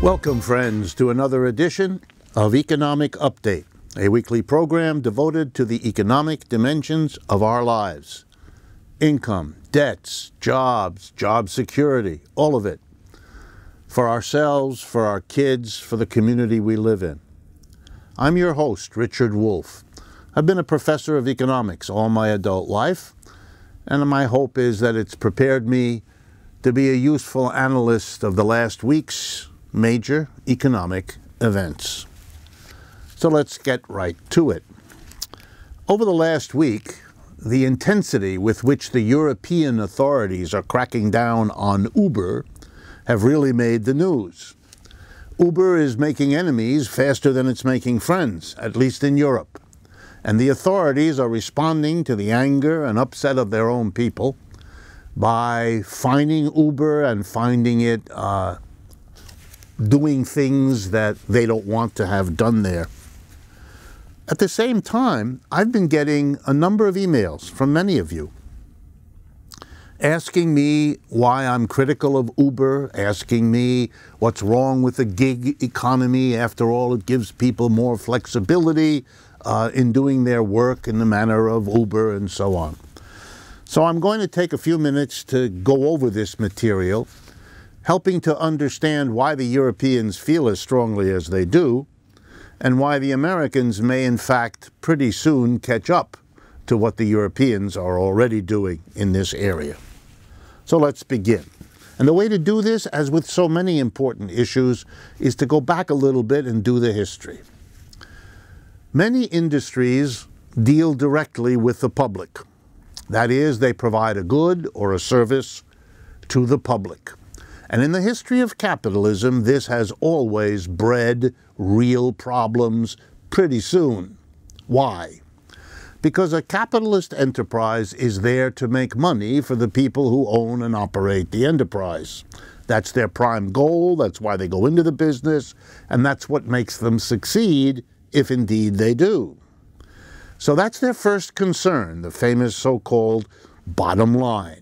Welcome, friends, to another edition of Economic Update, a weekly program devoted to the economic dimensions of our lives. Income, debts, jobs, job security, all of it. For ourselves, for our kids, for the community we live in. I'm your host, Richard Wolff. I've been a professor of economics all my adult life, and my hope is that it's prepared me to be a useful analyst of the last week's major economic events. So let's get right to it. Over the last week, the intensity with which the European authorities are cracking down on Uber have really made the news. Uber is making enemies faster than it's making friends, at least in Europe. And the authorities are responding to the anger and upset of their own people by fining Uber and finding it doing things that they don't want to have done there. At the same time, I've been getting a number of emails from many of you asking me why I'm critical of Uber, asking me what's wrong with the gig economy. After all, it gives people more flexibility in doing their work in the manner of Uber and so on. So I'm going to take a few minutes to go over this material, helping to understand why the Europeans feel as strongly as they do, and why the Americans may in fact pretty soon catch up to what the Europeans are already doing in this area. So let's begin. And the way to do this, as with so many important issues, is to go back a little bit and do the history. Many industries deal directly with the public. That is, they provide a good or a service to the public. And in the history of capitalism, this has always bred real problems pretty soon. Why? Because a capitalist enterprise is there to make money for the people who own and operate the enterprise. That's their prime goal, that's why they go into the business, and that's what makes them succeed, if indeed they do. So that's their first concern, the famous so-called bottom line.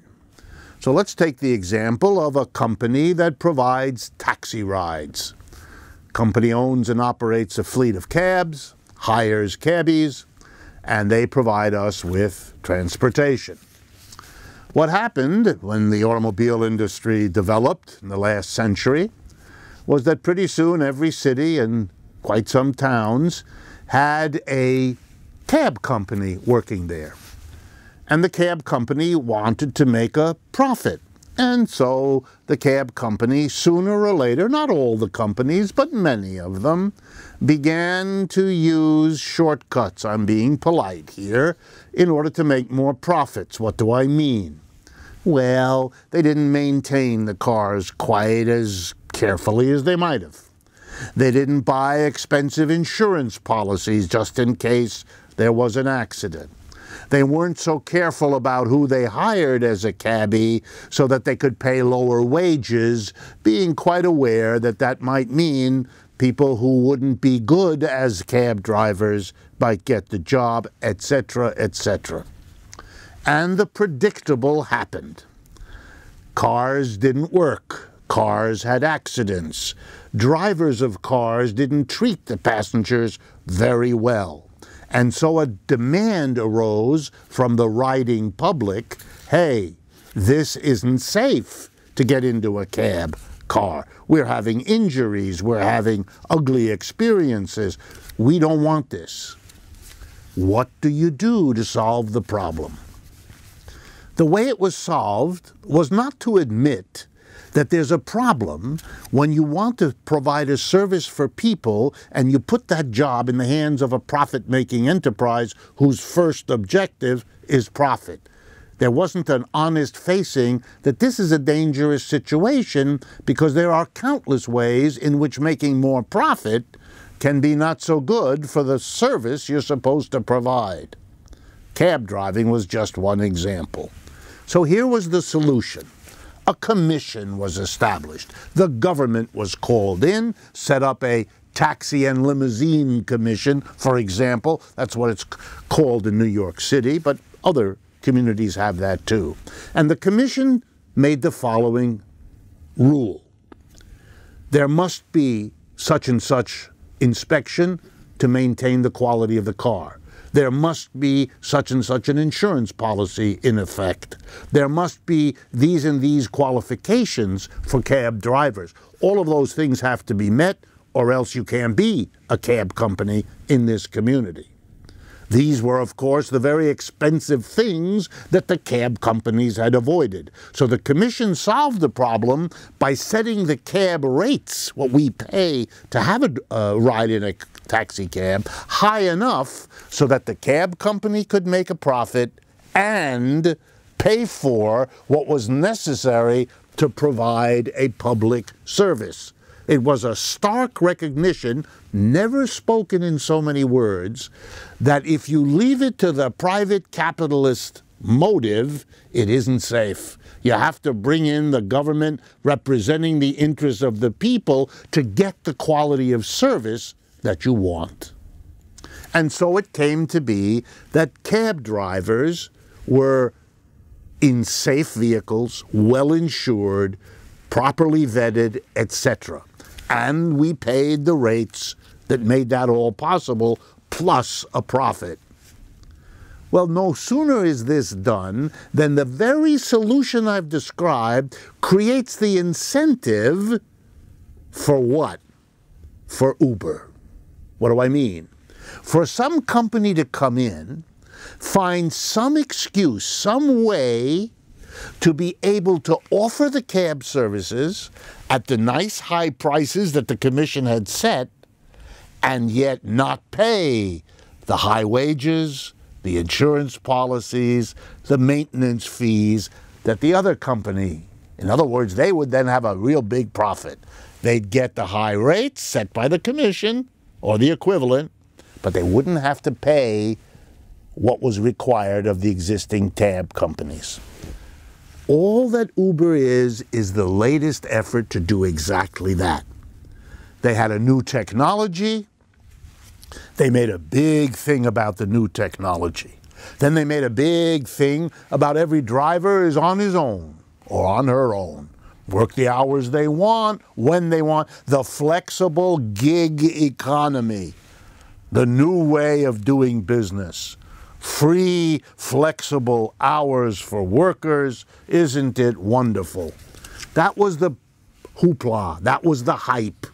So let's take the example of a company that provides taxi rides. Company owns and operates a fleet of cabs, hires cabbies, and they provide us with transportation. What happened when the automobile industry developed in the last century was that pretty soon every city and quite some towns had a cab company working there. And the cab company wanted to make a profit. And so the cab company, sooner or later, not all the companies, but many of them, began to use shortcuts, I'm being polite here, in order to make more profits. What do I mean? Well, they didn't maintain the cars quite as carefully as they might have. They didn't buy expensive insurance policies just in case there was an accident. They weren't so careful about who they hired as a cabbie so that they could pay lower wages, being quite aware that that might mean people who wouldn't be good as cab drivers might get the job, etc., etc. And the predictable happened. Cars didn't work. Cars had accidents. Drivers of cars didn't treat the passengers very well. And so a demand arose from the riding public, hey, this isn't safe to get into a cab car. We're having injuries, we're having ugly experiences. We don't want this. What do you do to solve the problem? The way it was solved was not to admit that there's a problem when you want to provide a service for people and you put that job in the hands of a profit-making enterprise whose first objective is profit. There wasn't an honest facing that this is a dangerous situation because there are countless ways in which making more profit can be not so good for the service you're supposed to provide. Cab driving was just one example. So here was the solution. A commission was established. The government was called in, set up a taxi and limousine commission, for example. That's what it's called in New York City, but other communities have that too. And the commission made the following rule. there must be such and such inspection to maintain the quality of the car. There must be such and such an insurance policy in effect. There must be these and these qualifications for cab drivers. All of those things have to be met, or else you can't be a cab company in this community. These were, of course, the very expensive things that the cab companies had avoided. So the Commission solved the problem by setting the cab rates, what we pay to have a ride in a taxi cab, high enough so that the cab company could make a profit and pay for what was necessary to provide a public service. It was a stark recognition, never spoken in so many words, that if you leave it to the private capitalist motive, it isn't safe. You have to bring in the government representing the interests of the people to get the quality of service that you want. And so it came to be that cab drivers were in safe vehicles, well insured, properly vetted, etc. And we paid the rates that made that all possible, plus a profit. Well, no sooner is this done than the very solution I've described creates the incentive for what? For Uber. What do I mean? For some company to come in, find some excuse, some way to be able to offer the cab services at the nice high prices that the Commission had set, and yet not pay the high wages, the insurance policies, the maintenance fees that the other company, in other words, they would then have a real big profit. They'd get the high rates set by the Commission, or the equivalent, but they wouldn't have to pay what was required of the existing cab companies. All that Uber is the latest effort to do exactly that. They had a new technology. They made a big thing about the new technology. Then they made a big thing about every driver is on his own or on her own. Work the hours they want, when they want. The flexible gig economy. The new way of doing business. Free, flexible hours for workers. Isn't it wonderful? That was the hoopla. That was the hype.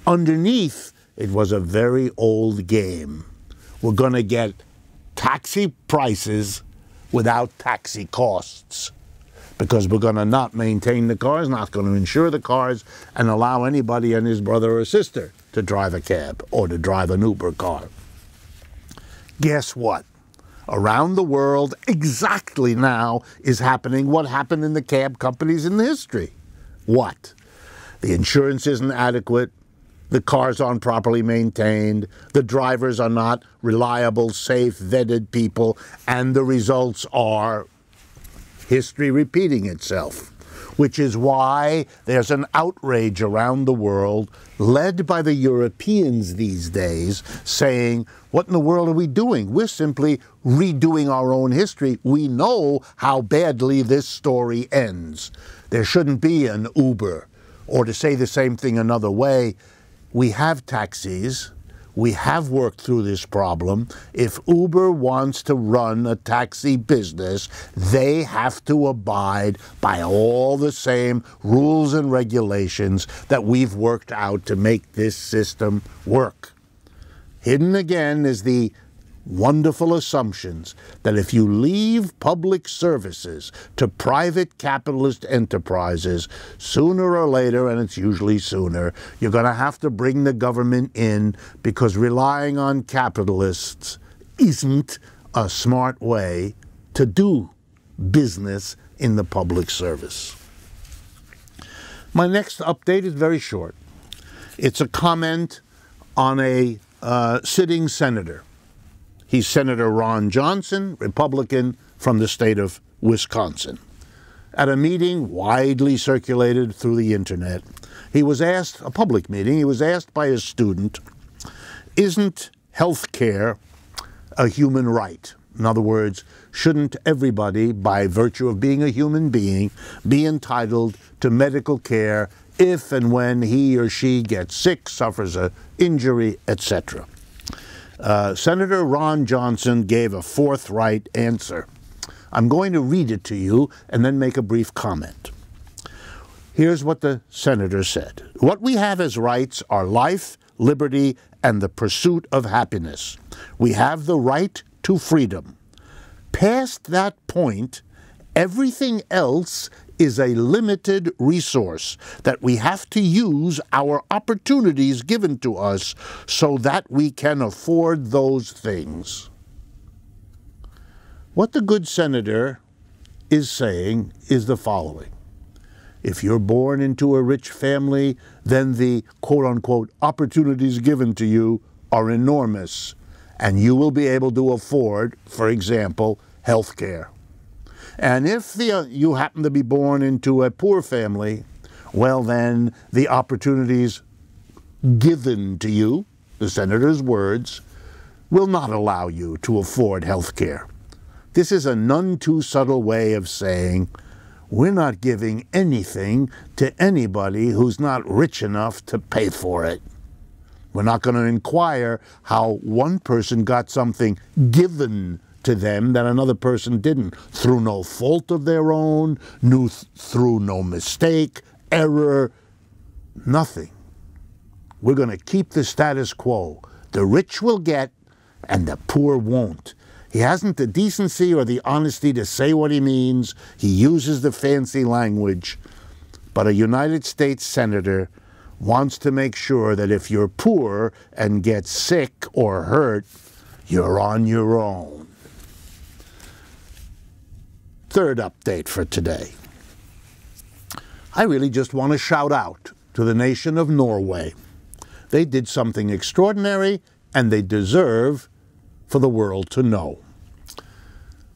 Underneath, it was a very old game. We're going to get taxi prices without taxi costs, because we're going to not maintain the cars, not going to insure the cars, and allow anybody and his brother or sister to drive a cab or to drive an Uber car. Guess what? Around the world, exactly now is happening what happened in the cab companies in history. What? The insurance isn't adequate. The cars aren't properly maintained. The drivers are not reliable, safe, vetted people. And the results are history repeating itself, which is why there's an outrage around the world, led by the Europeans these days, saying, what in the world are we doing? We're simply redoing our own history. We know how badly this story ends. There shouldn't be an Uber. Or to say the same thing another way, we have taxis. We have worked through this problem. If Uber wants to run a taxi business, they have to abide by all the same rules and regulations that we've worked out to make this system work. Hidden again is the wonderful assumptions that if you leave public services to private capitalist enterprises, sooner or later, and it's usually sooner, you're going to have to bring the government in, because relying on capitalists isn't a smart way to do business in the public service. My next update is very short. It's a comment on a sitting senator. He's Senator Ron Johnson, Republican from the state of Wisconsin. At a meeting widely circulated through the internet, he was asked, a public meeting, he was asked by a student, isn't health care a human right? In other words, shouldn't everybody, by virtue of being a human being, be entitled to medical care if and when he or she gets sick, suffers an injury, etc. Senator Ron Johnson gave a forthright answer. I'm going to read it to you and then make a brief comment. Here's what the senator said. What we have as rights are life, liberty, and the pursuit of happiness. We have the right to freedom. Past that point, everything else is a limited resource that we have to use our opportunities given to us so that we can afford those things. What the good senator is saying is the following. If you're born into a rich family, then the quote-unquote opportunities given to you are enormous, and you will be able to afford, for example, health care. And if you happen to be born into a poor family, well then the opportunities given to you, the senator's words, will not allow you to afford health care. This is a none too subtle way of saying we're not giving anything to anybody who's not rich enough to pay for it. We're not going to inquire how one person got something given to them that another person didn't, through no fault of their own, through no mistake, error, nothing. We're going to keep the status quo. The rich will get, and the poor won't. He hasn't the decency or the honesty to say what he means. He uses the fancy language. But a United States senator wants to make sure that if you're poor and get sick or hurt, you're on your own. Third update for today. I really just want to shout out to the nation of Norway. They did something extraordinary, and they deserve for the world to know.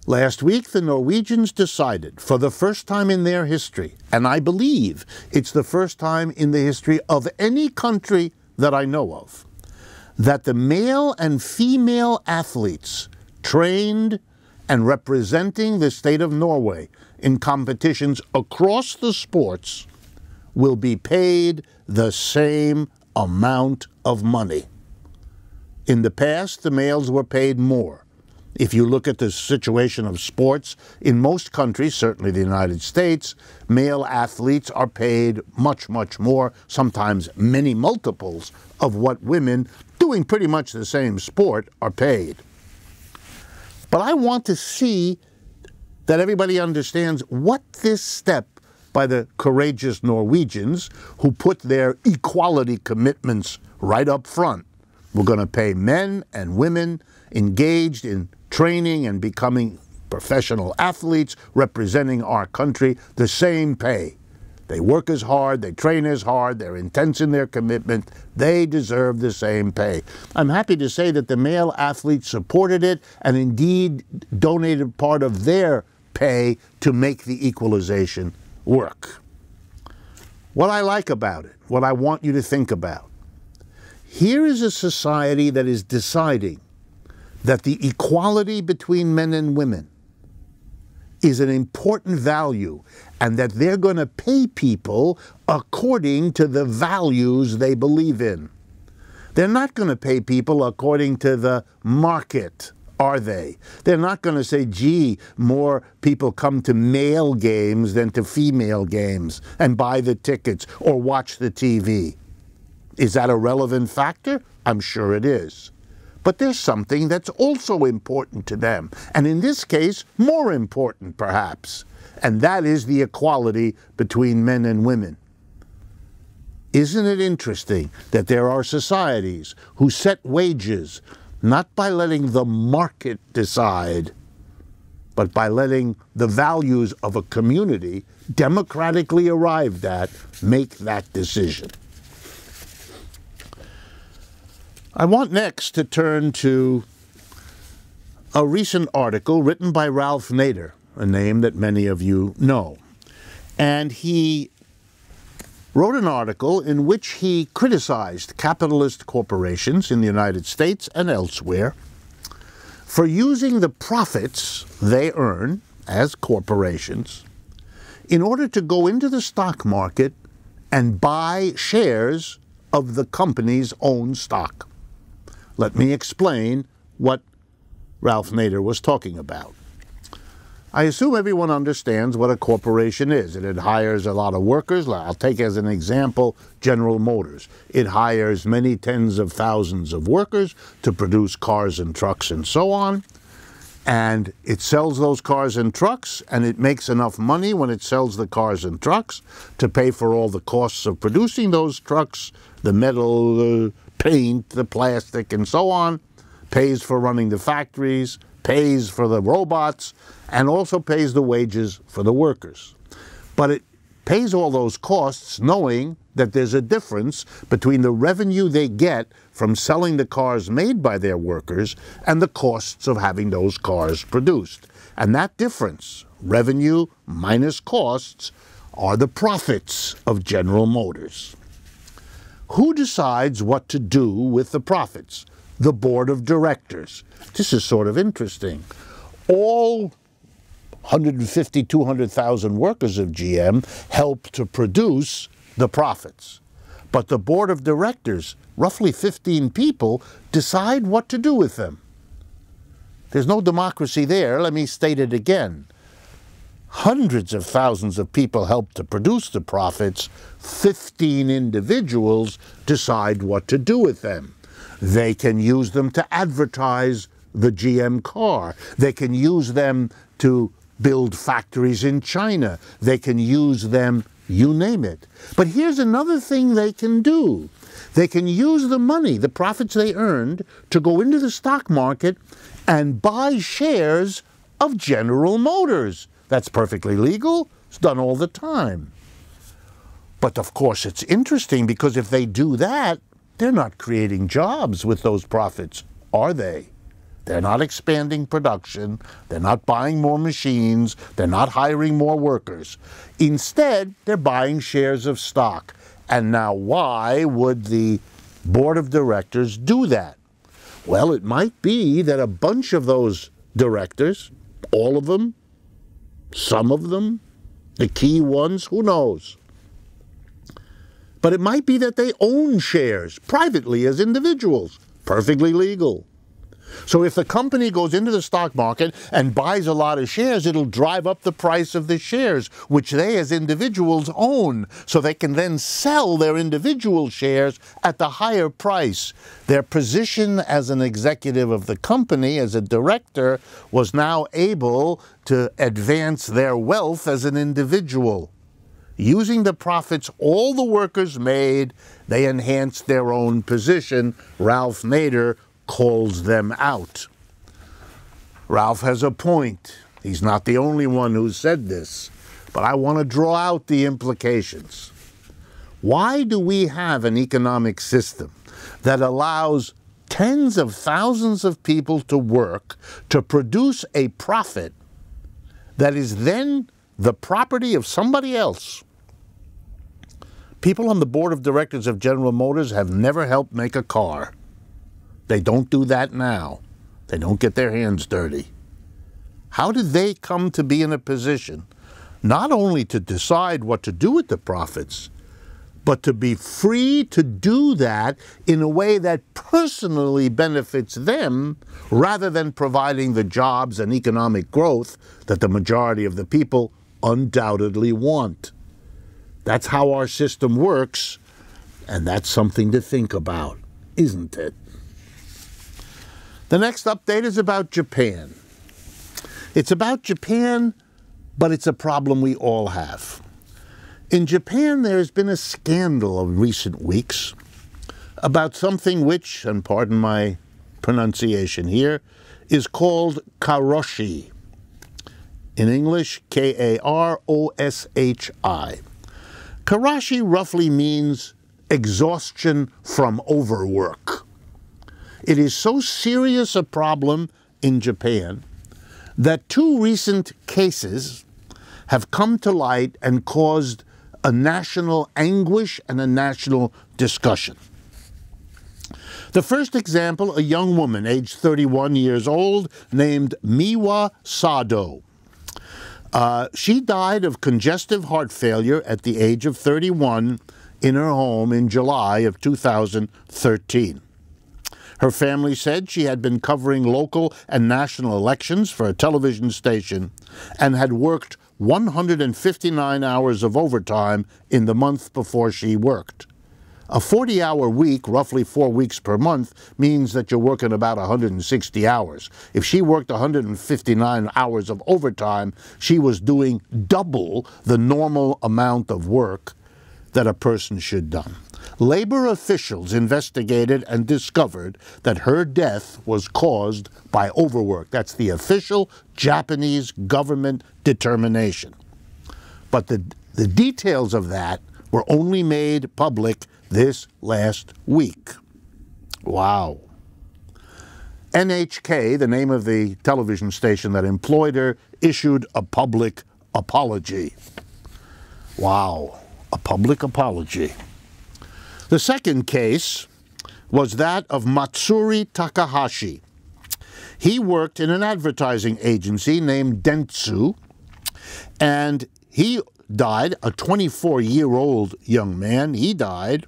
Last week, the Norwegians decided, for the first time in their history, and I believe it's the first time in the history of any country that I know of, that the male and female athletes trained and representing the state of Norway in competitions across the sports will be paid the same amount of money. In the past, the males were paid more. If you look at the situation of sports, in most countries, certainly the United States, male athletes are paid much, much more, sometimes many multiples of what women doing pretty much the same sport are paid. But I want to see that everybody understands what this step by the courageous Norwegians, who put their equality commitments right up front. We're going to pay men and women engaged in training and becoming professional athletes representing our country the same pay. They work as hard, they train as hard, they're intense in their commitment. They deserve the same pay. I'm happy to say that the male athletes supported it and indeed donated part of their pay to make the equalization work. What I like about it, what I want you to think about, here is a society that is deciding that the equality between men and women is an important value and that they're going to pay people according to the values they believe in. They're not going to pay people according to the market, are they? They're not going to say, gee, more people come to male games than to female games and buy the tickets or watch the TV. Is that a relevant factor? I'm sure it is. But there's something that's also important to them, and in this case, more important perhaps, and that is the equality between men and women. Isn't it interesting that there are societies who set wages not by letting the market decide, but by letting the values of a community democratically arrived at make that decision? I want next to turn to a recent article written by Ralph Nader, a name that many of you know. And he wrote an article in which he criticized capitalist corporations in the United States and elsewhere for using the profits they earn as corporations in order to go into the stock market and buy shares of the company's own stock. Let me explain what Ralph Nader was talking about. I assume everyone understands what a corporation is. It hires a lot of workers. I'll take as an example General Motors. It hires many tens of thousands of workers to produce cars and trucks and so on. And it sells those cars and trucks, and it makes enough money when it sells the cars and trucks to pay for all the costs of producing those trucks, the metal, the paint, the plastic, and so on, pays for running the factories, pays for the robots, and also pays the wages for the workers. But it pays all those costs knowing that there's a difference between the revenue they get from selling the cars made by their workers and the costs of having those cars produced. And that difference, revenue minus costs, are the profits of General Motors. Who decides what to do with the profits? The board of directors. This is sort of interesting. All 150, 200,000 workers of GM help to produce the profits. But the board of directors, roughly 15 people, decide what to do with them. There's no democracy there. Let me state it again. Hundreds of thousands of people help to produce the profits. 15 individuals decide what to do with them. They can use them to advertise the GM car. They can use them to build factories in China. They can use them, you name it. But here's another thing they can do. They can use the money, the profits they earned, to go into the stock market and buy shares of General Motors. That's perfectly legal. It's done all the time. But of course it's interesting because if they do that, they're not creating jobs with those profits, are they? They're not expanding production. They're not buying more machines. They're not hiring more workers. Instead, they're buying shares of stock. And now why would the board of directors do that? Well, it might be that a bunch of those directors, all of them, some of them, the key ones, who knows? But it might be that they own shares privately as individuals, perfectly legal. So if the company goes into the stock market and buys a lot of shares, it'll drive up the price of the shares, which they as individuals own. So they can then sell their individual shares at the higher price. Their position as an executive of the company, as a director, was now able to advance their wealth as an individual. Using the profits all the workers made, they enhanced their own position. Ralph Nader calls them out. Ralph has a point. He's not the only one who said this, but I want to draw out the implications. Why do we have an economic system that allows tens of thousands of people to work to produce a profit that is then the property of somebody else? People on the board of directors of General Motors have never helped make a car. They don't do that now. They don't get their hands dirty. How did they come to be in a position not only to decide what to do with the profits, but to be free to do that in a way that personally benefits them rather than providing the jobs and economic growth that the majority of the people undoubtedly want? That's how our system works, and that's something to think about, isn't it? The next update is about Japan. It's about Japan, but it's a problem we all have. In Japan, there's been a scandal of recent weeks about something which, and pardon my pronunciation here, is called karoshi. In English, K-A-R-O-S-H-I. Karoshi roughly means exhaustion from overwork. It is so serious a problem in Japan that two recent cases have come to light and caused a national anguish and a national discussion. The first example, a young woman, aged 31 years old, named Miwa Sado. She died of congestive heart failure at the age of 31 in her home in July of 2013. Her family said she had been covering local and national elections for a television station and had worked 159 hours of overtime in the month before she worked. A 40-hour week, roughly 4 weeks per month, means that you're working about 160 hours. If she worked 159 hours of overtime, she was doing double the normal amount of work that a person should do. Labor officials investigated and discovered that her death was caused by overwork. That's the official Japanese government determination. But the details of that were only made public this last week. Wow. NHK, the name of the television station that employed her, issued a public apology. Wow, a public apology. The second case was that of Matsuri Takahashi. He worked in an advertising agency named Dentsu, and he died, a 24-year-old young man. He died.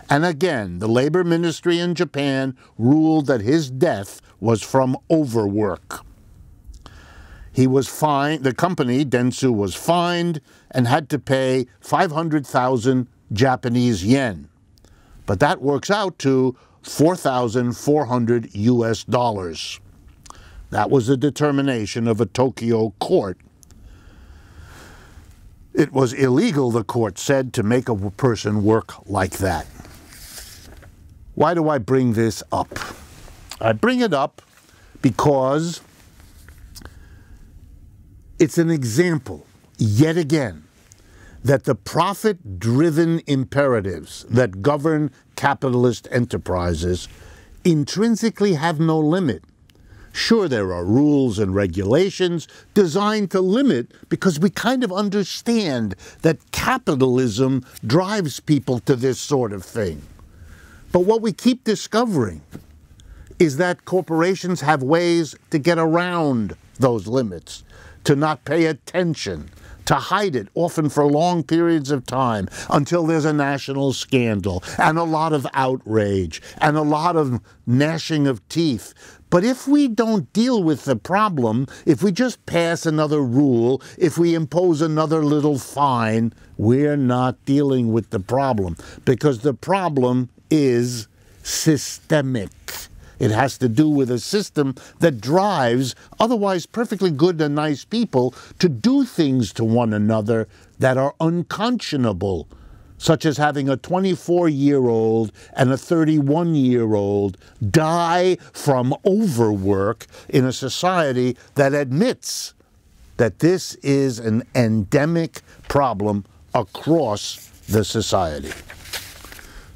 And again, the labor ministry in Japan ruled that his death was from overwork. He was fined, the company, Dentsu, was fined and had to pay 500,000 Japanese yen. But that works out to 4,400 US dollars. That was the determination of a Tokyo court. It was illegal, the court said, to make a person work like that. Why do I bring this up? I bring it up because it's an example, yet again, that the profit-driven imperatives that govern capitalist enterprises intrinsically have no limit. Sure, there are rules and regulations designed to limit because we kind of understand that capitalism drives people to this sort of thing. But what we keep discovering is that corporations have ways to get around those limits, to not pay attention, to hide it, often for long periods of time, until there's a national scandal and a lot of outrage and a lot of gnashing of teeth. But if we don't deal with the problem, if we just pass another rule, if we impose another little fine, we're not dealing with the problem, because the problem is systemic. It has to do with a system that drives otherwise perfectly good and nice people to do things to one another that are unconscionable, such as having a 24-year-old and a 31-year-old die from overwork in a society that admits that this is an endemic problem across the society.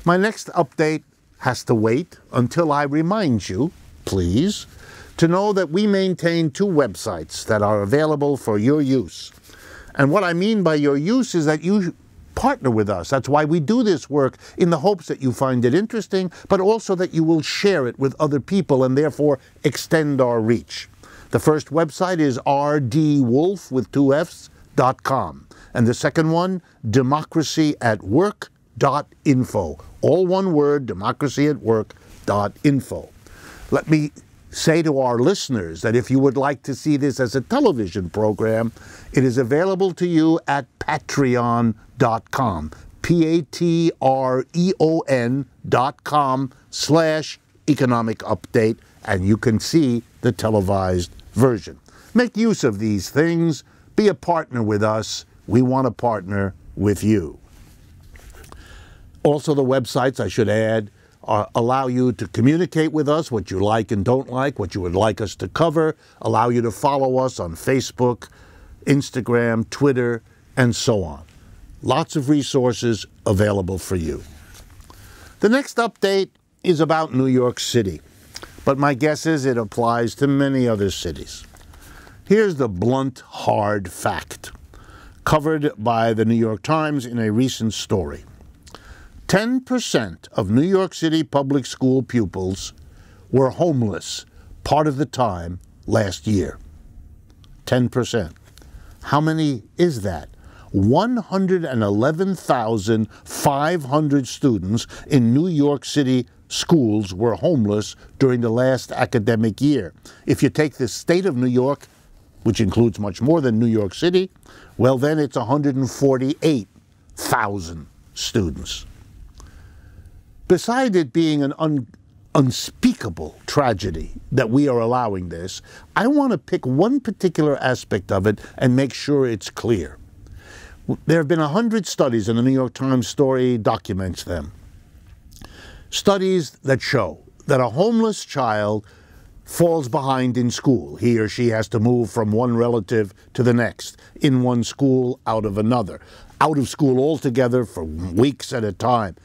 My next update has to wait until I remind you, please, to know that we maintain 2 websites that are available for your use. And what I mean by your use is that you partner with us. That's why we do this work, in the hopes that you find it interesting, but also that you will share it with other people and therefore extend our reach. The first website is rdwolf with 2 Fs.com. And the second one, democracyatwork.info. All one word, democracyatwork.info. Let me say to our listeners that if you would like to see this as a television program, it is available to you at patreon.com. patreon.com/economic update, and you can see the televised version. Make use of these things. Be a partner with us. We want to partner with you. Also, the websites, I should add, allow you to communicate with us, what you like and don't like, what you would like us to cover, allow you to follow us on Facebook, Instagram, Twitter, and so on. Lots of resources available for you. The next update is about New York City, but my guess is it applies to many other cities. Here's the blunt, hard fact, covered by the New York Times in a recent story. 10% of New York City public school pupils were homeless part of the time last year. 10%. How many is that? 111,500 students in New York City schools were homeless during the last academic year. If you take the state of New York, which includes much more than New York City, well, then it's 148,000 students. Beside it being an unspeakable tragedy that we are allowing this, I want to pick one particular aspect of it and make sure it's clear. There have been 100 studies, and the New York Times story documents them. Studies that show that a homeless child falls behind in school. He or she has to move from one relative to the next, in one school, out of another, out of school altogether for weeks at a time.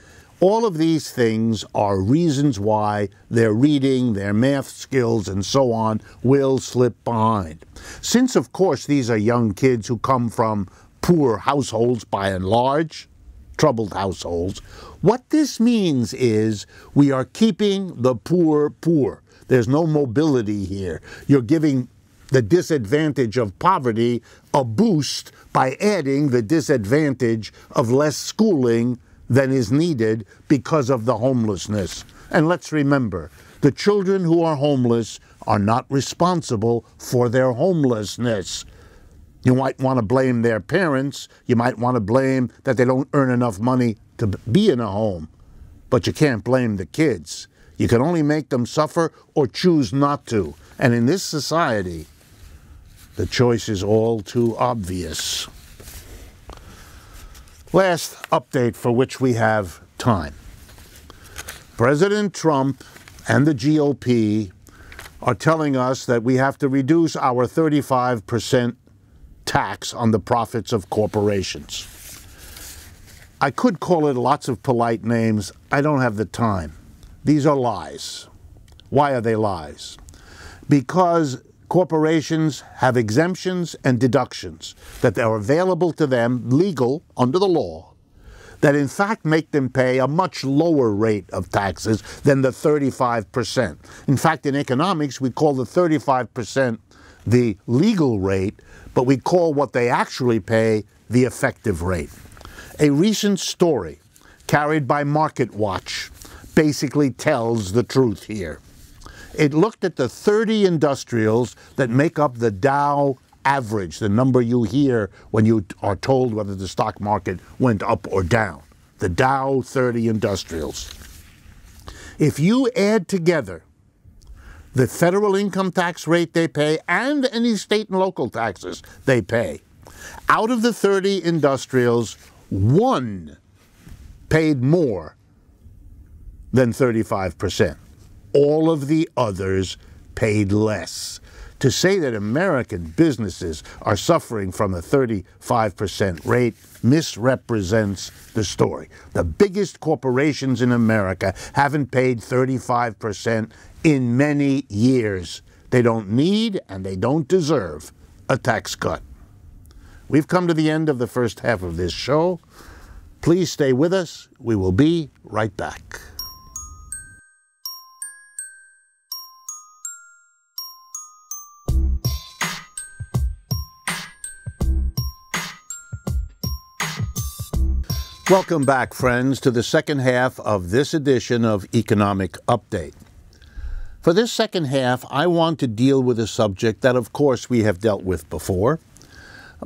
All of these things are reasons why their reading, their math skills, and so on will slip behind. Since, of course, these are young kids who come from poor households by and large, troubled households, what this means is we are keeping the poor poor. There's no mobility here. You're giving the disadvantage of poverty a boost by adding the disadvantage of less schooling than is needed because of the homelessness. And let's remember, the children who are homeless are not responsible for their homelessness. You might want to blame their parents. You might want to blame that they don't earn enough money to be in a home. But you can't blame the kids. You can only make them suffer or choose not to. And in this society, the choice is all too obvious. Last update for which we have time. President Trump and the GOP are telling us that we have to reduce our 35% tax on the profits of corporations. I could call it lots of polite names. I don't have the time. These are lies. Why are they lies? Because corporations have exemptions and deductions that are available to them, legal, under the law, that in fact make them pay a much lower rate of taxes than the 35%. In fact, in economics, we call the 35% the legal rate, but we call what they actually pay the effective rate. A recent story carried by MarketWatch basically tells the truth here. It looked at the 30 industrials that make up the Dow average, the number you hear when you are told whether the stock market went up or down. The Dow 30 industrials. If you add together the federal income tax rate they pay and any state and local taxes they pay, out of the 30 industrials, one paid more than 35%. All of the others paid less. To say that American businesses are suffering from a 35% rate misrepresents the story. The biggest corporations in America haven't paid 35% in many years. They don't need and they don't deserve a tax cut. We've come to the end of the first half of this show. Please stay with us. We will be right back. Welcome back, friends, to the second half of this edition of Economic Update. For this second half, I want to deal with a subject that, of course, we have dealt with before,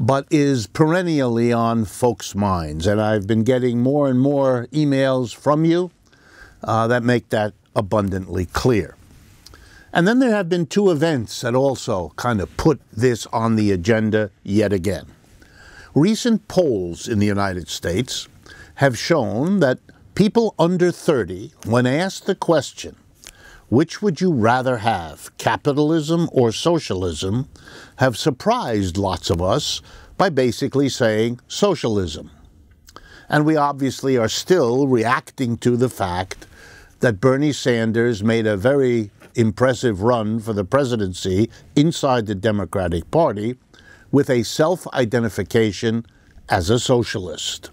but is perennially on folks' minds. And I've been getting more and more emails from you that make that abundantly clear. And then there have been two events that also kind of put this on the agenda yet again. Recent polls in the United States have shown that people under 30, when asked the question, which would you rather have, capitalism or socialism, have surprised lots of us by basically saying socialism. And we obviously are still reacting to the fact that Bernie Sanders made a very impressive run for the presidency inside the Democratic Party with a self-identification as a socialist.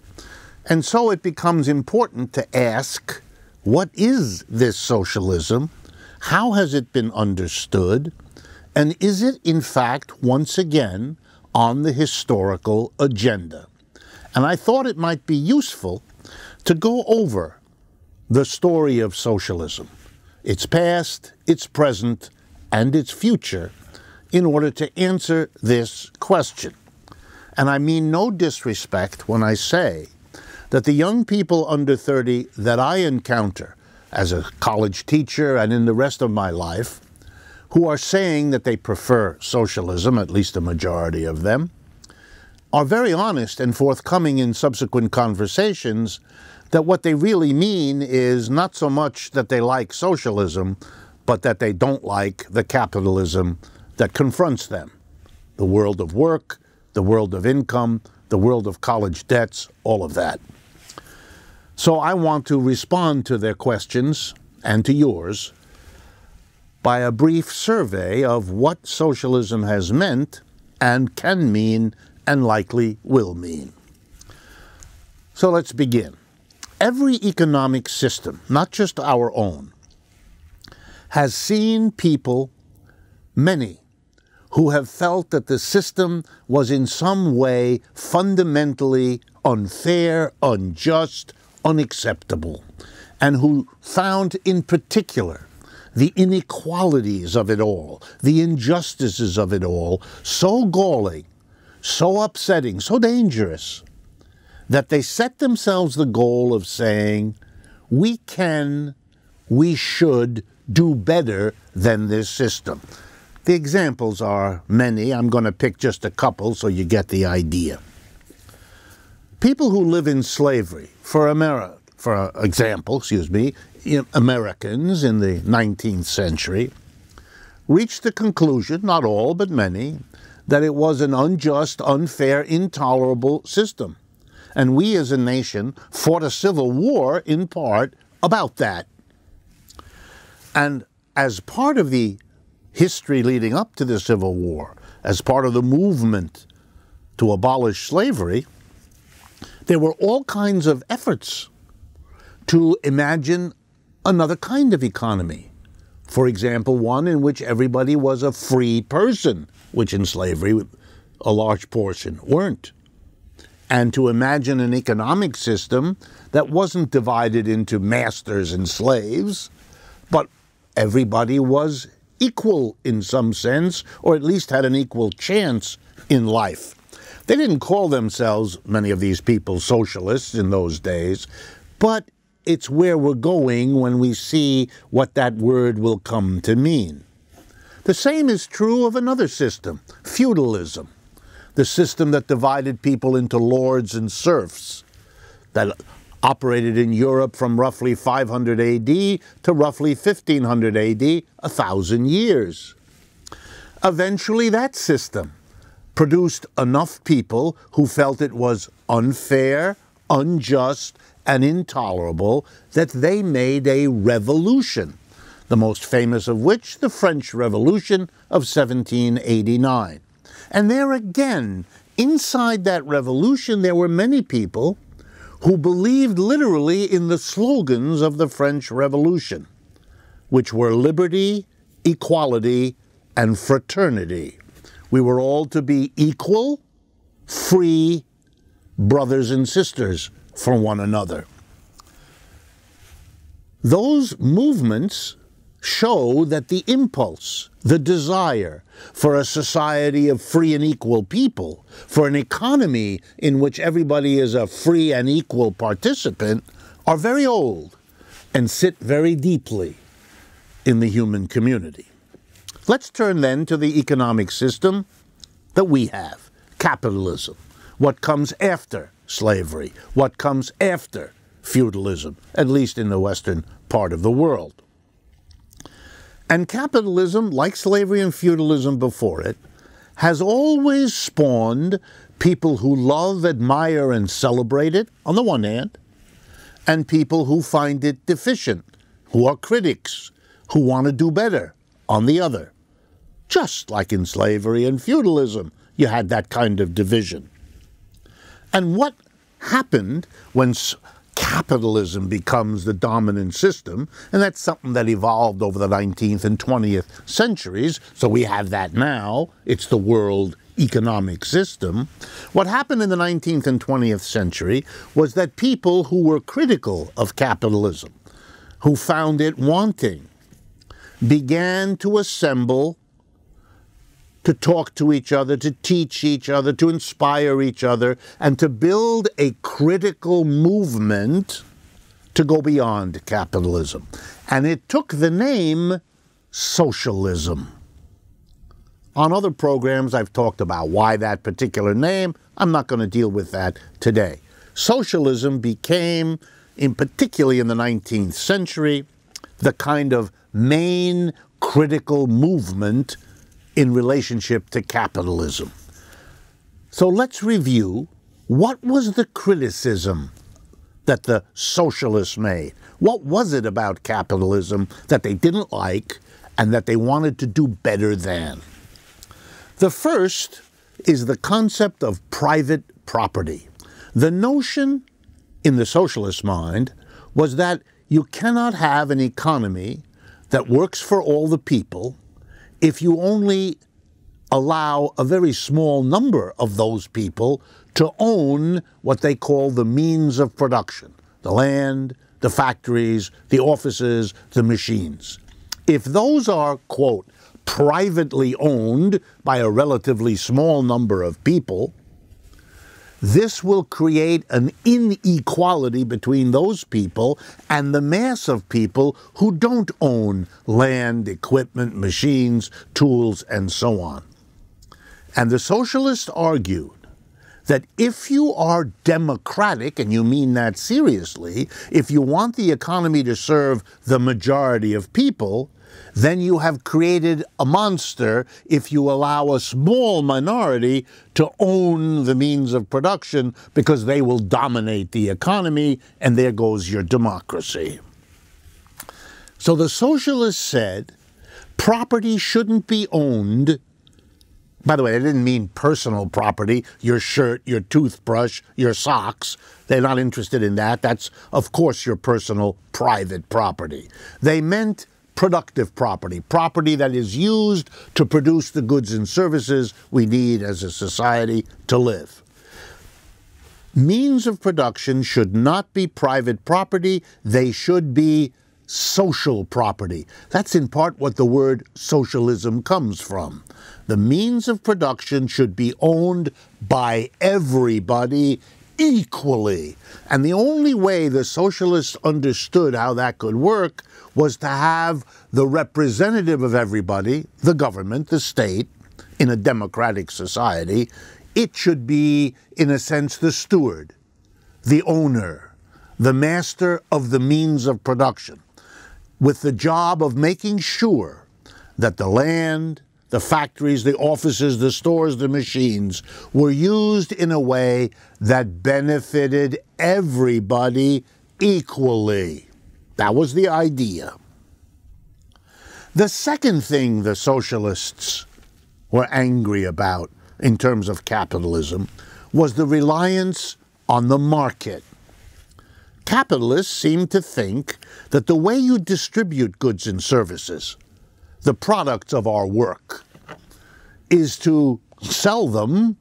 And so it becomes important to ask, what is this socialism? How has it been understood? And is it, in fact, once again, on the historical agenda? And I thought it might be useful to go over the story of socialism, its past, its present, and its future, in order to answer this question. And I mean no disrespect when I say that the young people under 30 that I encounter as a college teacher and in the rest of my life, who are saying that they prefer socialism, at least a majority of them, are very honest and forthcoming in subsequent conversations that what they really mean is not so much that they like socialism, but that they don't like the capitalism that confronts them. The world of work, the world of income, the world of college debts, all of that. So I want to respond to their questions and to yours by a brief survey of what socialism has meant and can mean and likely will mean. So let's begin. Every economic system, not just our own, has seen people, many, who have felt that the system was in some way fundamentally unfair, unjust, unacceptable, and who found in particular the inequalities of it all, the injustices of it all, so galling, so upsetting, so dangerous, that they set themselves the goal of saying, we can, we should do better than this system. The examples are many. I'm going to pick just a couple so you get the idea. People who live in slavery, for example, Americans in the 19th century, reached the conclusion, not all but many, that it was an unjust, unfair, intolerable system. And we as a nation fought a civil war, in part, about that. And as part of the history leading up to the Civil War, as part of the movement to abolish slavery, there were all kinds of efforts to imagine another kind of economy. For example, one in which everybody was a free person, which in slavery a large portion weren't. And to imagine an economic system that wasn't divided into masters and slaves, but everybody was equal in some sense, or at least had an equal chance in life. They didn't call themselves, many of these people, socialists in those days, but it's where we're going when we see what that word will come to mean. The same is true of another system, feudalism, the system that divided people into lords and serfs, that operated in Europe from roughly 500 AD to roughly 1500 AD, 1,000 years. Eventually, that system produced enough people who felt it was unfair, unjust, and intolerable that they made a revolution, the most famous of which, the French Revolution of 1789. And there again, inside that revolution, there were many people who believed literally in the slogans of the French Revolution, which were liberty, equality, and fraternity. We were all to be equal, free, brothers and sisters for one another. Those movements show that the impulse, the desire for a society of free and equal people, for an economy in which everybody is a free and equal participant, are very old and sit very deeply in the human community. Let's turn then to the economic system that we have, capitalism. What comes after slavery? What comes after feudalism, at least in the Western part of the world? And capitalism, like slavery and feudalism before it, has always spawned people who love, admire, and celebrate it, on the one hand, and people who find it deficient, who are critics, who want to do better, on the other. Just like in slavery and feudalism, you had that kind of division. And what happened when capitalism becomes the dominant system, and that's something that evolved over the 19th and 20th centuries, so we have that now. It's the world economic system. What happened in the 19th and 20th century was that people who were critical of capitalism, who found it wanting, began to assemble to talk to each other, to teach each other, to inspire each other, and to build a critical movement to go beyond capitalism. And it took the name socialism. On other programs, I've talked about why that particular name. I'm not going to deal with that today. Socialism became, particularly in the 19th century, the kind of main critical movement in relationship to capitalism. So let's review what was the criticism that the socialists made. What was it about capitalism that they didn't like and that they wanted to do better than? The first is the concept of private property. The notion in the socialist mind was that you cannot have an economy that works for all the people if you only allow a very small number of those people to own what they call the means of production, the land, the factories, the offices, the machines. If those are, quote, privately owned by a relatively small number of people, this will create an inequality between those people and the mass of people who don't own land, equipment, machines, tools, and so on. And the socialists argued that if you are democratic, and you mean that seriously, if you want the economy to serve the majority of people, then you have created a monster if you allow a small minority to own the means of production, because they will dominate the economy, and there goes your democracy. So the socialists said property shouldn't be owned. By the way, they didn't mean personal property, your shirt, your toothbrush, your socks. They're not interested in that. That's, of course, your personal private property. They meant productive property, property that is used to produce the goods and services we need as a society to live. Means of production should not be private property. They should be social property. That's in part what the word socialism comes from. The means of production should be owned by everybody equally. And the only way the socialists understood how that could work was to have the representative of everybody, the government, the state, in a democratic society. It should be, in a sense, the steward, the owner, the master of the means of production, with the job of making sure that the land, the factories, the offices, the stores, the machines were used in a way that benefited everybody equally. That was the idea. The second thing the socialists were angry about in terms of capitalism was the reliance on the market. Capitalists seem to think that the way you distribute goods and services, the products of our work, is to sell them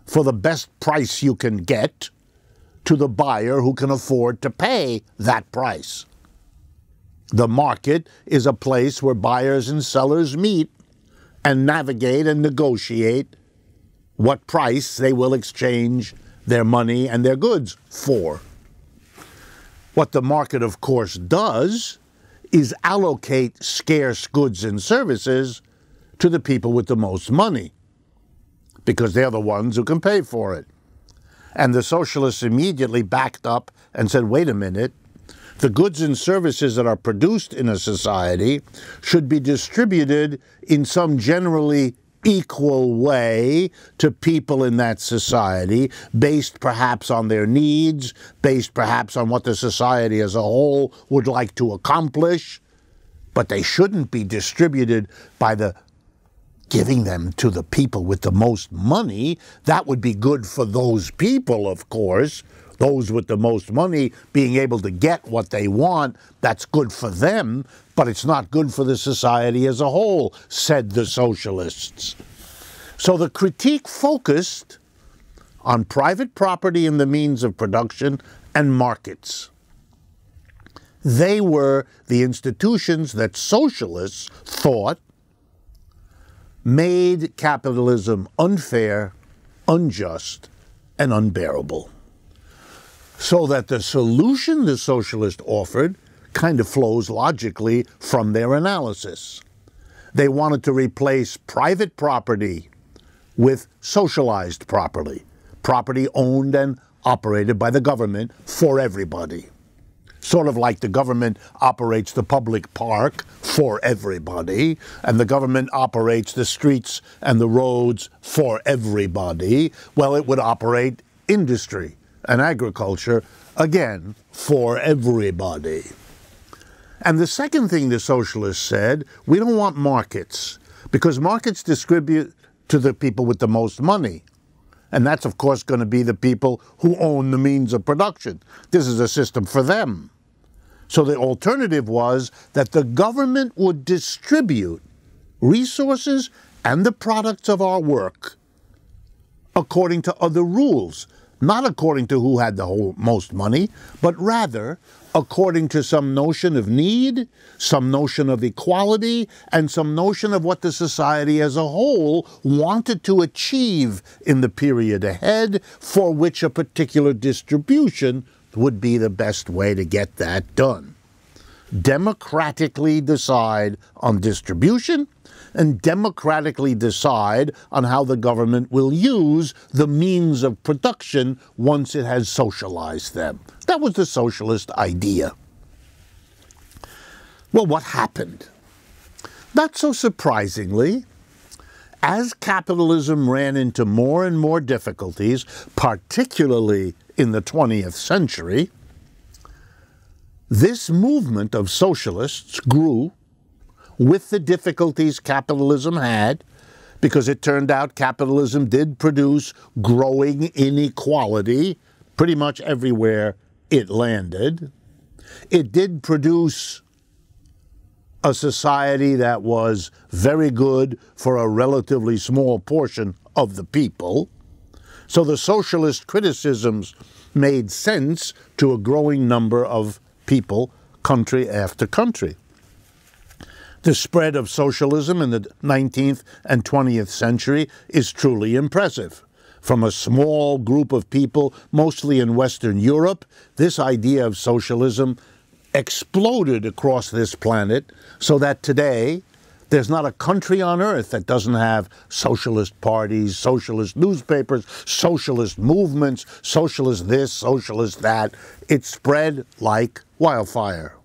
for the best price you can get to the buyer who can afford to pay that price. The market is a place where buyers and sellers meet and navigate and negotiate what price they will exchange their money and their goods for. What the market, of course, does is allocate scarce goods and services to the people with the most money, because they're the ones who can pay for it. And the socialists immediately backed up and said, wait a minute, the goods and services that are produced in a society should be distributed in some generally equal way to people in that society, based perhaps on their needs, based perhaps on what the society as a whole would like to accomplish, but they shouldn't be distributed by giving them to the people with the most money. That would be good for those people, of course, those with the most money being able to get what they want, that's good for them, but it's not good for the society as a whole, said the socialists. So the critique focused on private property and the means of production and markets. They were the institutions that socialists thought made capitalism unfair, unjust, and unbearable. So that the solution the socialists offered kind of flows logically from their analysis. They wanted to replace private property with socialized property, property owned and operated by the government for everybody. Sort of like the government operates the public park for everybody, and the government operates the streets and the roads for everybody. Well, it would operate industry and agriculture, again, for everybody. And the second thing the socialists said, we don't want markets, because markets distribute to the people with the most money. And that's, of course, going to be the people who own the means of production. This is a system for them. So the alternative was that the government would distribute resources and the products of our work according to other rules, not according to who had the most money, but rather according to some notion of need, some notion of equality, and some notion of what the society as a whole wanted to achieve in the period ahead, for which a particular distribution would be the best way to get that done. Democratically decide on distribution and democratically decide on how the government will use the means of production once it has socialized them. That was the socialist idea. Well, what happened? Not so surprisingly, as capitalism ran into more and more difficulties, particularly in the 20th century, this movement of socialists grew with the difficulties capitalism had, because it turned out capitalism did produce growing inequality pretty much everywhere it landed. It did produce a society that was very good for a relatively small portion of the people. So the socialist criticisms made sense to a growing number of people, country after country. The spread of socialism in the 19th and 20th century is truly impressive. From a small group of people, mostly in Western Europe, this idea of socialism exploded across this planet, so that today there's not a country on earth that doesn't have socialist parties, socialist newspapers, socialist movements, socialist this, socialist that. It spread like wildfire.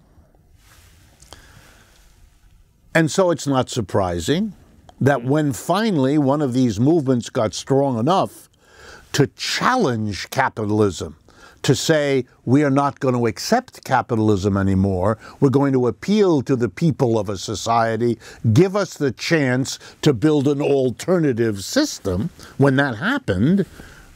And so it's not surprising that when finally one of these movements got strong enough to challenge capitalism, to say, we are not going to accept capitalism anymore, we're going to appeal to the people of a society, give us the chance to build an alternative system. When that happened,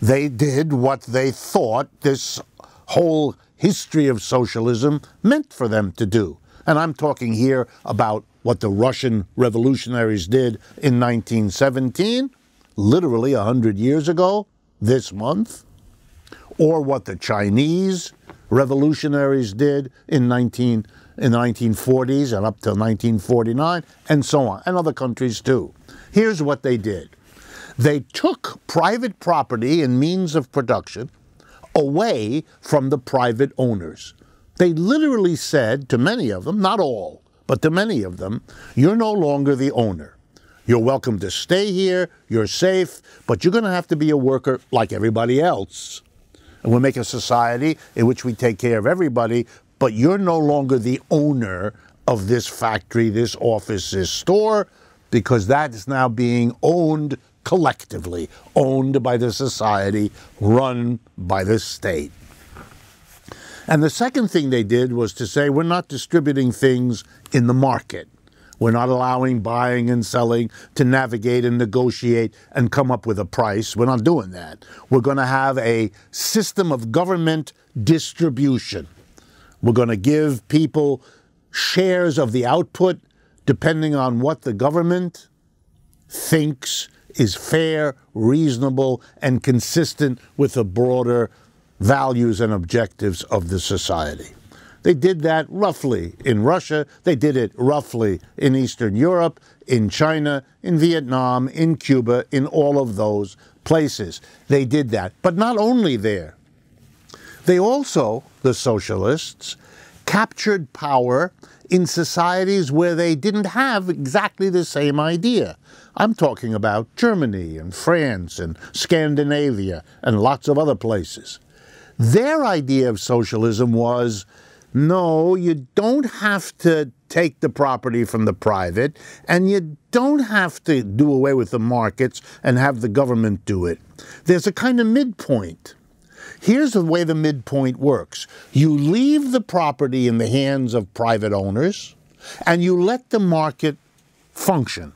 they did what they thought this whole history of socialism meant for them to do. And I'm talking here about what the Russian revolutionaries did in 1917, literally 100 years ago, this month, or what the Chinese revolutionaries did in the 1940s and up till 1949, and so on, and other countries too. Here's what they did. They took private property and means of production away from the private owners. They literally said to many of them, not all, but to many of them, you're no longer the owner. You're welcome to stay here, you're safe, but you're going to have to be a worker like everybody else. And we'll make a society in which we take care of everybody, but you're no longer the owner of this factory, this office, this store, because that is now being owned collectively, owned by the society, run by the state. And the second thing they did was to say, we're not distributing things in the market. We're not allowing buying and selling to navigate and negotiate and come up with a price. We're not doing that. We're going to have a system of government distribution. We're going to give people shares of the output depending on what the government thinks is fair, reasonable, and consistent with the broader values and objectives of the society. They did that roughly in Russia. They did it roughly in Eastern Europe, in China, in Vietnam, in Cuba, in all of those places. They did that. But not only there. They also, the socialists, captured power in societies where they didn't have exactly the same idea. I'm talking about Germany and France and Scandinavia and lots of other places. Their idea of socialism was, no, you don't have to take the property from the private, and you don't have to do away with the markets and have the government do it. There's a kind of midpoint. Here's the way the midpoint works. You leave the property in the hands of private owners, and you let the market function.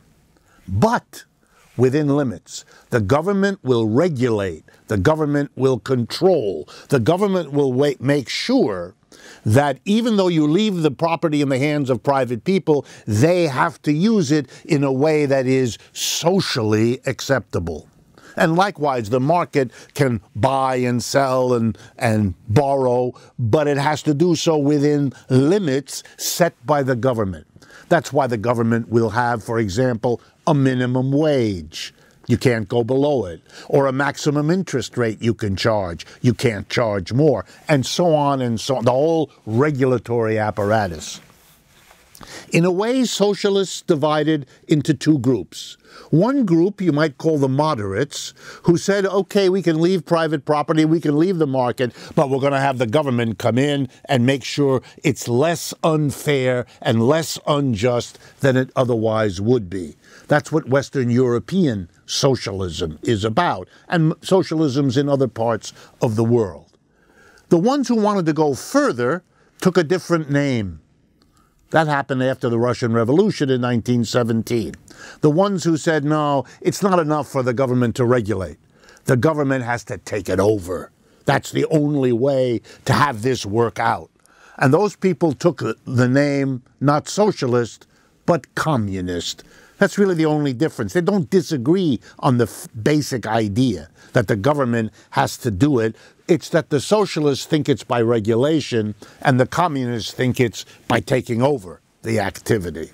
But within limits. The government will regulate. The government will control. The government will make sure that even though you leave the property in the hands of private people, they have to use it in a way that is socially acceptable. And likewise, the market can buy and sell and borrow, but it has to do so within limits set by the government. That's why the government will have, for example, a minimum wage. You can't go below it. Or a maximum interest rate you can charge. You can't charge more. And so on and so on. The whole regulatory apparatus. In a way, socialists divided into two groups. One group you might call the moderates, who said, okay, we can leave private property, we can leave the market, but we're going to have the government come in and make sure it's less unfair and less unjust than it otherwise would be. That's what Western European socialism is about, and socialisms in other parts of the world. The ones who wanted to go further took a different name. That happened after the Russian Revolution in 1917. The ones who said, no, it's not enough for the government to regulate. The government has to take it over. That's the only way to have this work out. And those people took the name, not socialist, but communist. That's really the only difference. They don't disagree on the basic idea that the government has to do it. It's that the socialists think it's by regulation and the communists think it's by taking over the activity.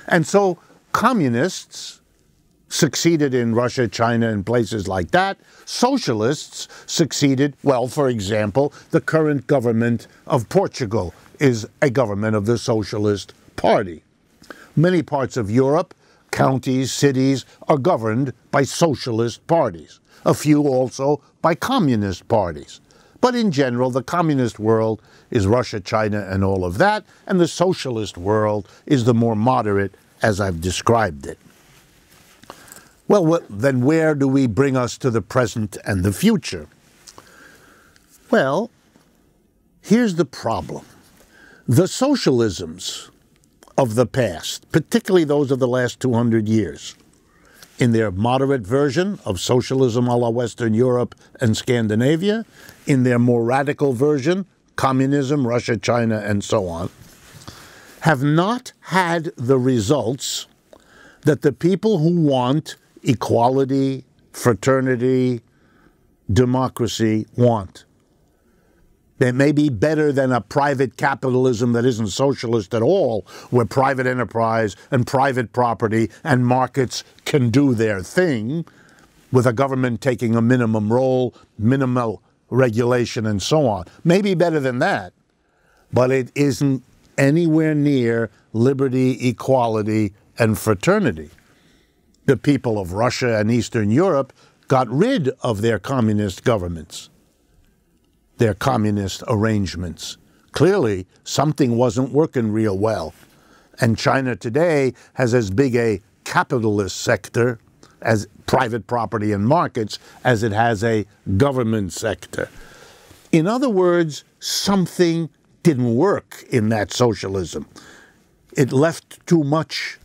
And so communists succeeded in Russia, China, and places like that. Socialists succeeded, well, for example, the current government of Portugal is a government of the Socialist Party. Many parts of Europe, counties, cities, are governed by socialist parties. A few also by communist parties. But in general, the communist world is Russia, China, and all of that, and the socialist world is the more moderate, as I've described it. Well, then where do we bring us to the present and the future? Well, here's the problem. The socialisms of the past, particularly those of the last 200 years, in their moderate version of socialism a la Western Europe and Scandinavia, in their more radical version, communism, Russia, China, and so on, have not had the results that the people who want equality, fraternity, democracy want. They may be better than a private capitalism that isn't socialist at all, where private enterprise and private property and markets can do their thing, with a government taking a minimum role, minimal regulation, and so on. Maybe better than that, but it isn't anywhere near liberty, equality, and fraternity. The people of Russia and Eastern Europe got rid of their communist governments, their communist arrangements. Clearly, something wasn't working real well. And China today has as big a capitalist sector as private property and markets as it has a government sector. In other words, something didn't work in that socialism. It left too much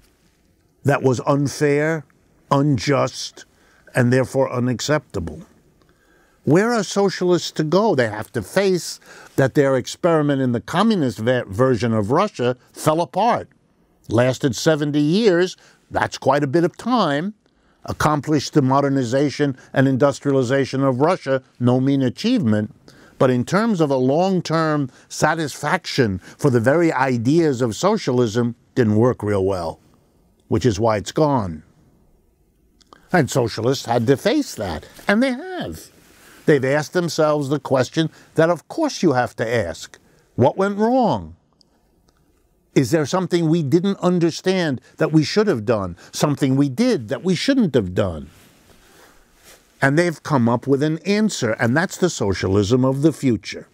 that was unfair, unjust, and therefore unacceptable. Where are socialists to go? They have to face that their experiment in the communist version of Russia fell apart. Lasted 70 years, that's quite a bit of time. Accomplished the modernization and industrialization of Russia, no mean achievement. But in terms of a long-term satisfaction for the very ideas of socialism, didn't work real well, which is why it's gone. And socialists had to face that, and they have. They've asked themselves the question that of course you have to ask. What went wrong? Is there something we didn't understand that we should have done? Something we did that we shouldn't have done? And they've come up with an answer, and that's the socialism of the future.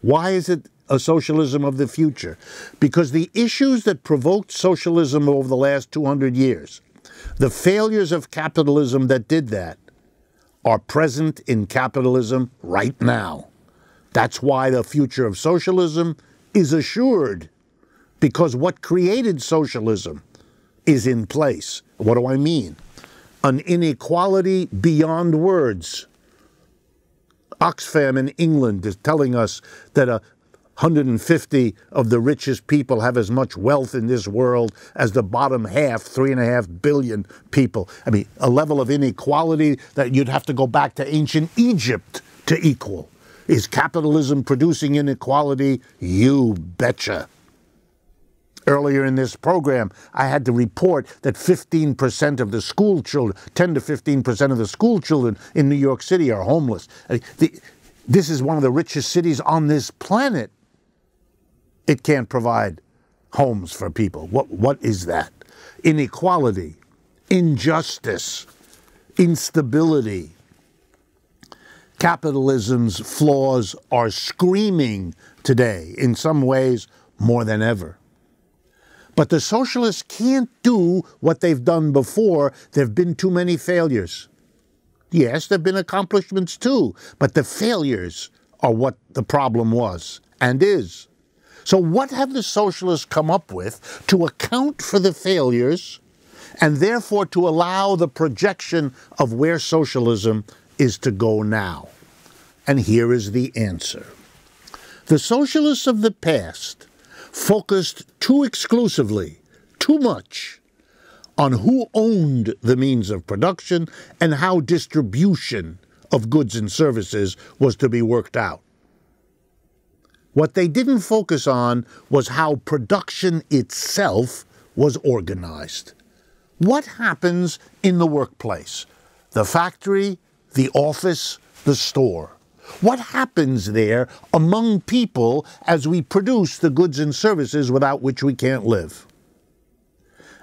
Why is it a socialism of the future? Because the issues that provoked socialism over the last 200 years, the failures of capitalism that did that, are present in capitalism right now. That's why the future of socialism is assured, because what created socialism is in place. What do I mean? An inequality beyond words. Oxfam in England is telling us that 150 of the richest people have as much wealth in this world as the bottom half, 3.5 billion people. I mean, a level of inequality that you'd have to go back to ancient Egypt to equal. Is capitalism producing inequality? You betcha. Earlier in this program, I had to report that 15% of the school children, 10 to 15% of the school children in New York City are homeless. This is one of the richest cities on this planet. It can't provide homes for people. What is that? Inequality, injustice, instability. Capitalism's flaws are screaming today, in some ways more than ever. But the socialists can't do what they've done before. There have been too many failures. Yes, there have been accomplishments too, but the failures are what the problem was and is. So what have the socialists come up with to account for the failures and therefore to allow the projection of where socialism is to go now? And here is the answer. The socialists of the past focused too exclusively, too much, on who owned the means of production and how distribution of goods and services was to be worked out. What they didn't focus on was how production itself was organized. What happens in the workplace? The factory, the office, the store. What happens there among people as we produce the goods and services without which we can't live?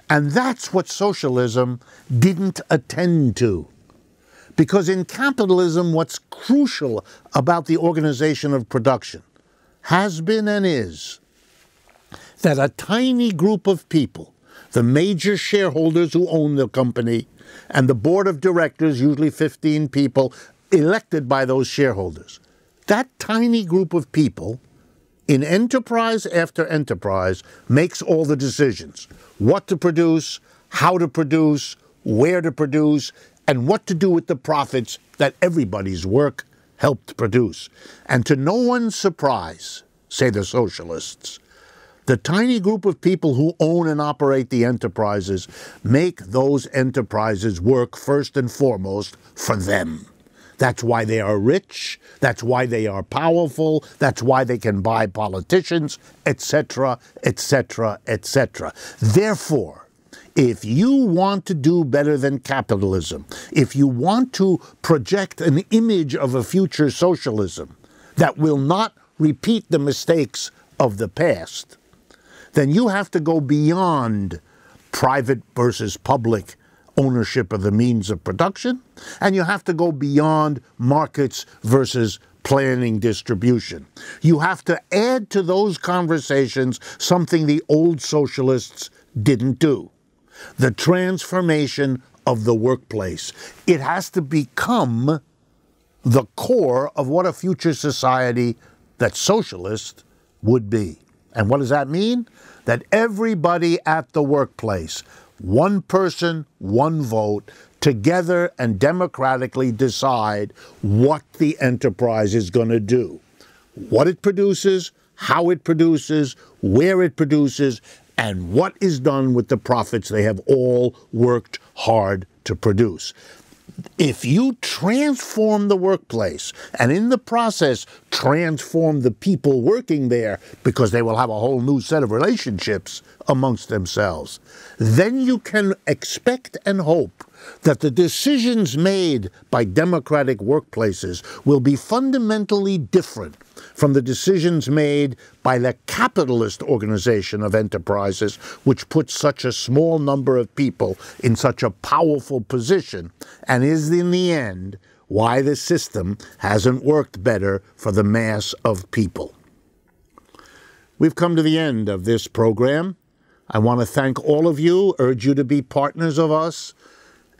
And that's what socialism didn't attend to. Because in capitalism, what's crucial about the organization of production has been and is that a tiny group of people, the major shareholders who own the company, and the board of directors, usually 15 people, elected by those shareholders. That tiny group of people, in enterprise after enterprise, makes all the decisions. What to produce, how to produce, where to produce, and what to do with the profits that everybody's work helped produce. And to no one's surprise, say the socialists, the tiny group of people who own and operate the enterprises make those enterprises work first and foremost for them. That's why they are rich, that's why they are powerful, that's why they can buy politicians, etc., etc., etc. Therefore, if you want to do better than capitalism, if you want to project an image of a future socialism that will not repeat the mistakes of the past, then you have to go beyond private versus public ownership of the means of production, and you have to go beyond markets versus planning distribution. You have to add to those conversations something the old socialists didn't do: the transformation of the workplace. It has to become the core of what a future society that socialist would be. And what does that mean? That everybody at the workplace, one person, one vote, together and democratically decide what the enterprise is going to do, what it produces, how it produces, where it produces, and what is done with the profits they have all worked hard to produce. If you transform the workplace and in the process transform the people working there, because they will have a whole new set of relationships amongst themselves, then you can expect and hope that the decisions made by democratic workplaces will be fundamentally different from the decisions made by the capitalist organization of enterprises, which puts such a small number of people in such a powerful position, and is in the end why the system hasn't worked better for the mass of people. We've come to the end of this program. I want to thank all of you, urge you to be partners of us,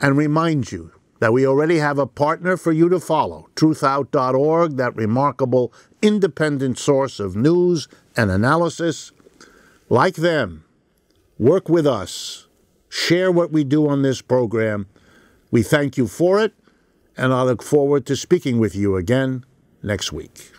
and remind you that we already have a partner for you to follow, truthout.org, that remarkable independent source of news and analysis. Like them, work with us, share what we do on this program. We thank you for it, and I look forward to speaking with you again next week.